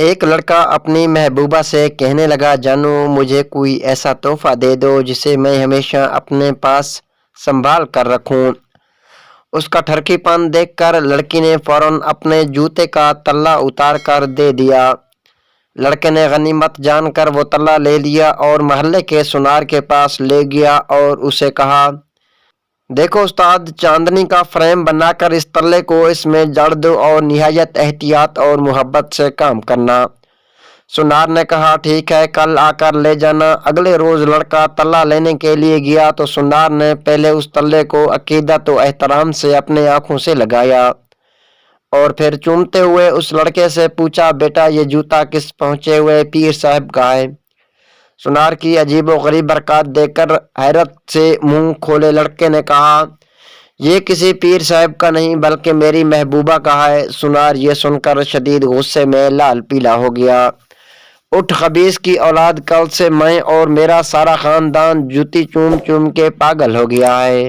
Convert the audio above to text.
ایک لڑکا اپنی محبوبہ سے کہنے لگا، جانو مجھے کوئی ایسا تحفہ دے دو جسے میں ہمیشہ اپنے پاس سنبھال کر رکھوں۔ اس کا ٹھرکی پن دیکھ کر لڑکی نے فوراً اپنے جوتے کا تلا اتار کر دے دیا۔ لڑکے نے غنیمت جان کر وہ تلا لے لیا اور محلے کے سونار کے پاس لے گیا اور اسے کہا، دیکھو استاد، چاندنی کا فریم بنا کر اس تلے کو اس میں جڑ دو اور نہایت احتیاط اور محبت سے کام کرنا۔ سونار نے کہا، ٹھیک ہے، کل آ کر لے جانا۔ اگلے روز لڑکا تلا لینے کے لیے گیا تو سونار نے پہلے اس تلے کو عقیدت و احترام سے اپنے آنکھوں سے لگایا اور پھر چومتے ہوئے اس لڑکے سے پوچھا، بیٹا یہ جوتا کس پہنچے ہوئے پیر صاحب کا ہے؟ سونار کی عجیب و غریب حرکات دیکھ کر حیرت سے منہ کھولے لڑکے نے کہا، یہ کسی پیر صاحب کا نہیں بلکہ میری محبوبہ کا ہے۔ سونار یہ سن کر شدید غصے میں لال پیلا ہو گیا۔ اٹھ خبیث کی اولاد، کل سے میں اور میرا سارا خاندان جوتی چوم چوم کے پاگل ہو گیا ہے۔